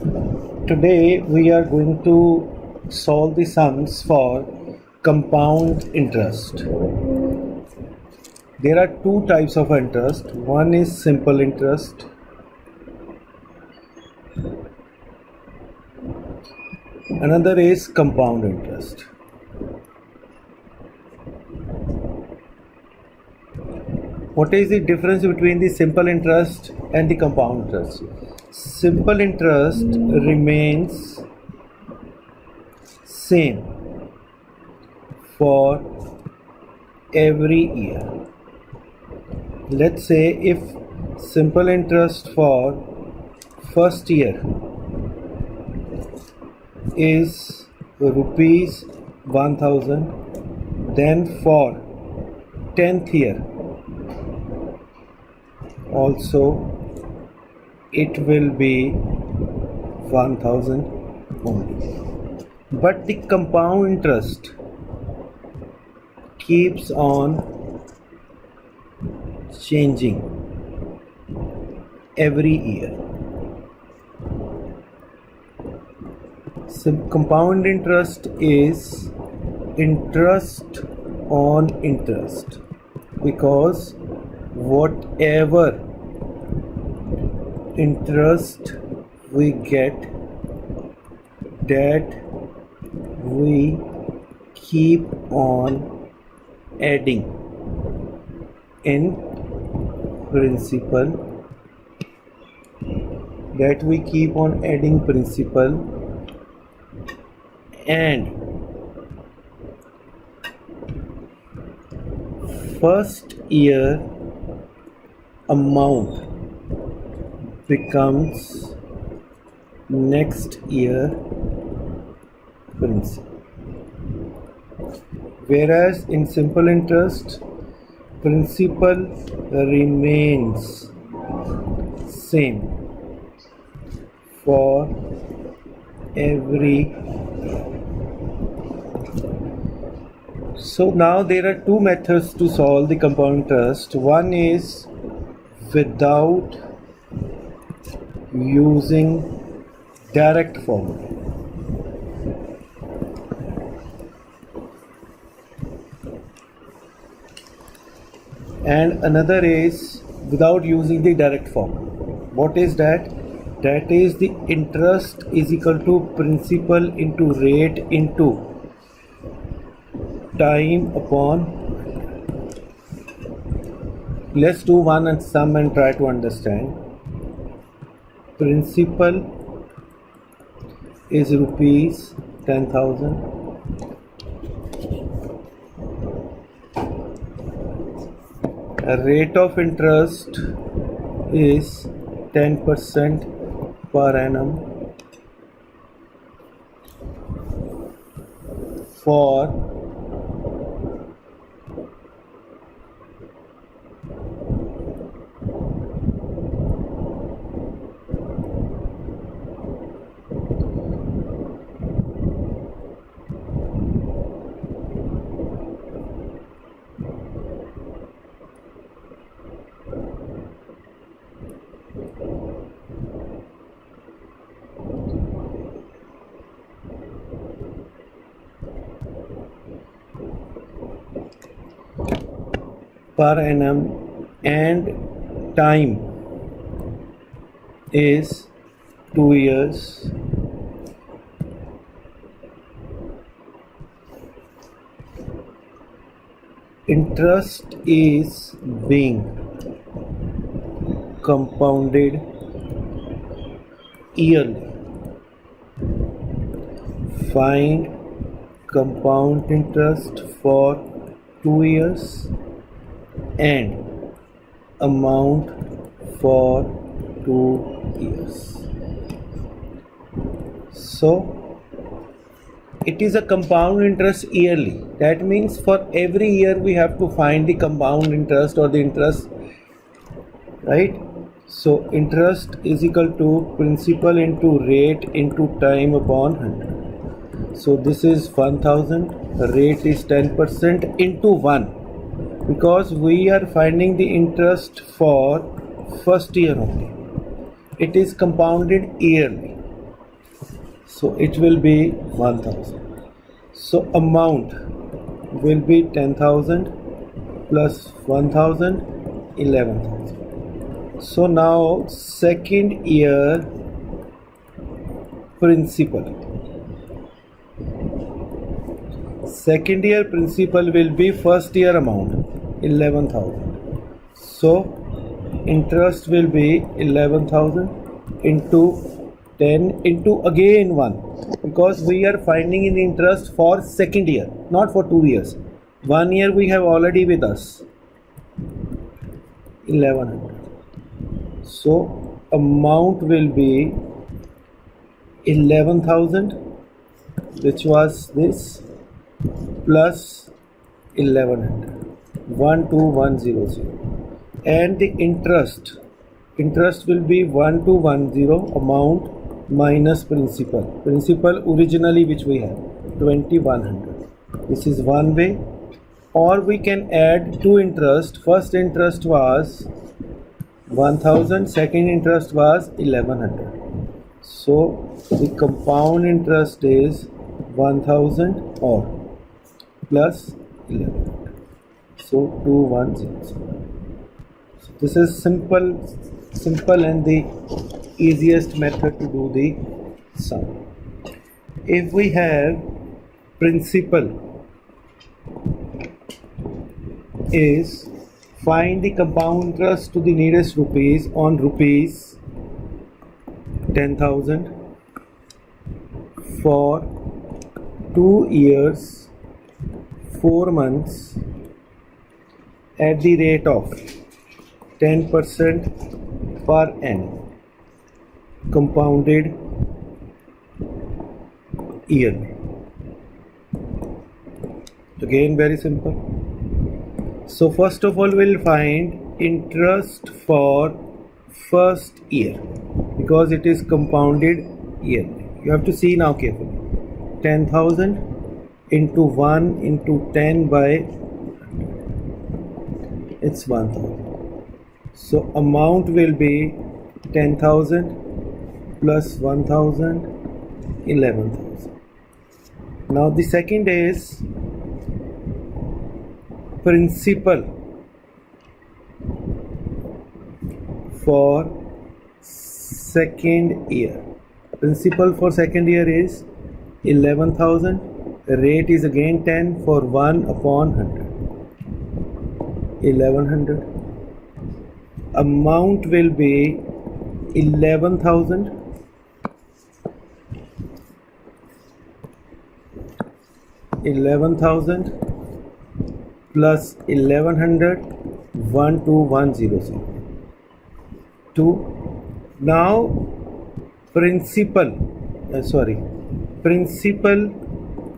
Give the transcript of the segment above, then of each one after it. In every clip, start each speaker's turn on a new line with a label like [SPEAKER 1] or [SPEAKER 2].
[SPEAKER 1] Today we are going to solve the sums for compound interest. There are two types of interest. One is simple interest. Another is compound interest. What is the difference between the simple interest and the compound interest? Simple interest remains same for every year. Let's say if simple interest for first year is rupees 1000, then for 10th year also it will be 1000 only. But the compound interest keeps on changing every year. Compound interest is interest on interest, because whatever interest we get, that we keep on adding in principal, and first year amount becomes next year principal. Whereas in simple interest, principal remains same for every. So now there are two methods to solve the compound interest. One is without using direct formula, and another is without using the direct formula. What is that? That is the interest is equal to principal into rate into time upon. Let's do one and sum and try to understand. Principal is rupees 10,000. Rate of interest is 10% per annum for per annum, and time is 2 years. Interest is being compounded yearly. Find compound interest for 2 years and amount for 2 years. So it is a compound interest yearly. That means for every year we have to find the compound interest or the interest, right? So interest is equal to principal into rate into time upon 100. So this is 1000, rate is 10% into 1, because we are finding the interest for first year only. It is compounded yearly. So it will be 1000. So amount will be 10,000 plus 1000, 11,000. So now second year principal. Second year principal will be first year amount 11,000. So interest will be 11,000 into 10 into again 1, because we are finding in interest for second year, not for 2 years. 1 year we have already with us, 1100. So amount will be 11,000, which was this, plus 1100, 12100, and the interest will be 1210 amount minus principal originally which we have 2100. This is one way. Or we can add two interest. First interest was 1000, second interest was 1100. So the compound interest is 1000 or plus 1100. So 2100. So this is simple and the easiest method to do the sum. If we have principal is find the compound interest to the nearest rupees on rupees 10,000 for 2 years 4 months at the rate of 10% per annum, compounded yearly. Again, very simple. So first of all, we'll find interest for first year because it is compounded yearly. You have to see now carefully. 10,000 into 1 into 10 by 100. It's 1,000. So amount will be 10,000 plus 1,000, 11,000. Now the second is principal for second year. Principal for second year is 11,000. Rate is again 10 for 1 upon 100. 1100. Amount will be 11,000 plus 1100, 12100. 2. Now principal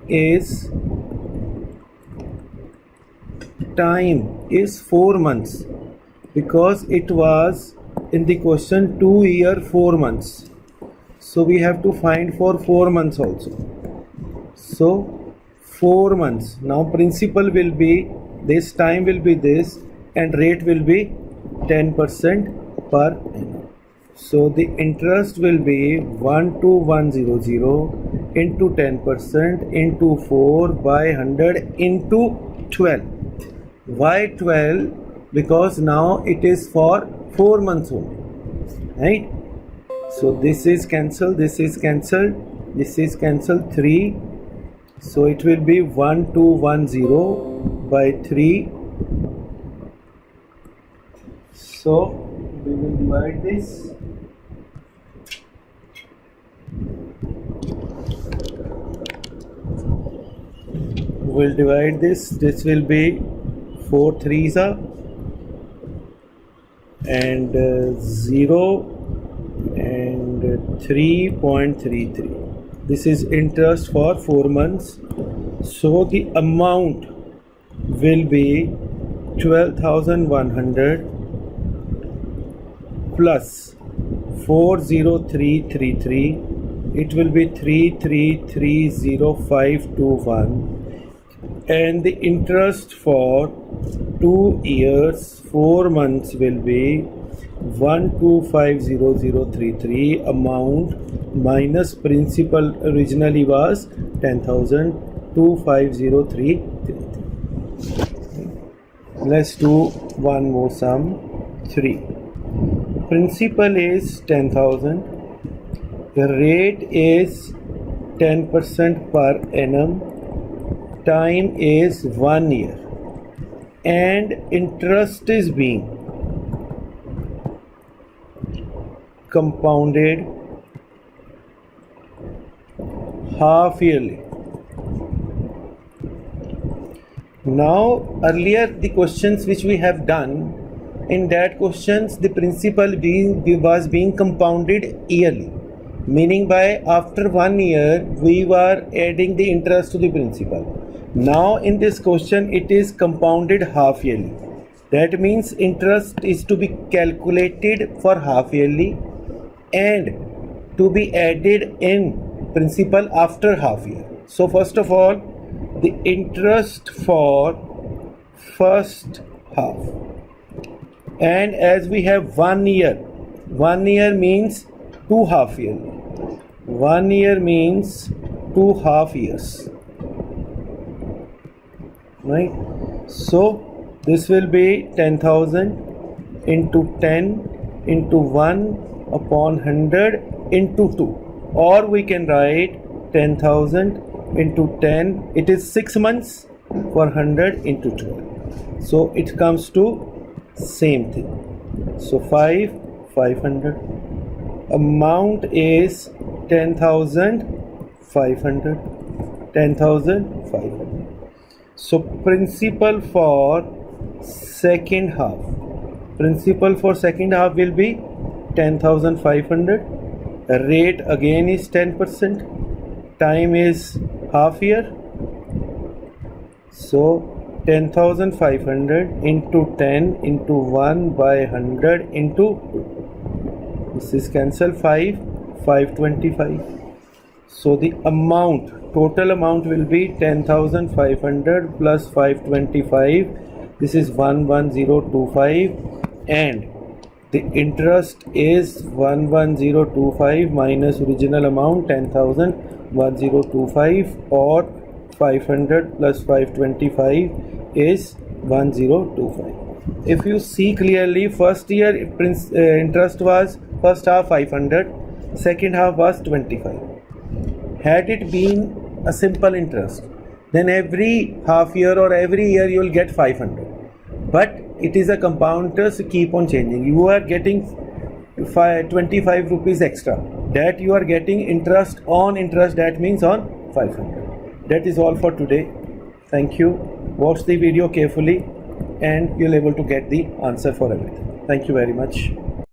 [SPEAKER 1] is time is 4 months because it was in the question 2 year 4 months. So we have to find for 4 months also. So 4 months. Now principal will be this, time will be this, and rate will be 10% per annum. So the interest will be 12100 into 10% into 4 by 100 into 12. Why 12? Because now it is for 4 months only, right? So this is cancelled, this is cancelled, this is cancelled, 3. So it will be 1210 by 3. So we will divide this. We'll divide this. This will be 4 3s and 0 and 3.33. This is interest for 4 months. So the amount will be 12,100 plus 40333. It will be 3330,521, and the interest for 2 years 4 months will be 1250,033. Amount minus principal originally was 10,250,333. Let's do one more sum. 3. Principal is 10,000. The rate is 10% per annum. Time is 1 year. And interest is being compounded half yearly. Now earlier the questions which we have done, in that questions the principal was being compounded yearly, meaning by after 1 year we were adding the interest to the principal. Now in this question it is compounded half yearly. That means interest is to be calculated for half yearly and to be added in principal after half year. So first of all, the interest for first half, and as we have 1 year, 1 year means 2 half yearly. 1 year means 2 half years, right? So this will be 10,000 into 10 into 1 upon 100 into 2, or we can write 10,000 into 10, it is 6 months, for 100 into 12. So it comes to same thing. So 500. Amount is 10,500. 10,500. So principal for second half. Principal for second half will be 10,500. Rate again is 10%. Time is half year. So 10,500 into 10 into 1 by 100 into 2. This is cancel 525. So the amount, total amount will be 10,500 plus 525. This is 11025, and the interest is 11025 minus original amount 10,1025, or 500 plus 525 is 1025. If you see clearly, first year interest was first half 500, second half was 25. Had it been a simple interest, then every half year or every year you will get 500. But it is a compound interest, keep on changing. You are getting 25 rupees extra. That you are getting interest on interest, that means on 500. That is all for today. Thank you. Watch the video carefully and you'll able to get the answer for everything. Thank you very much.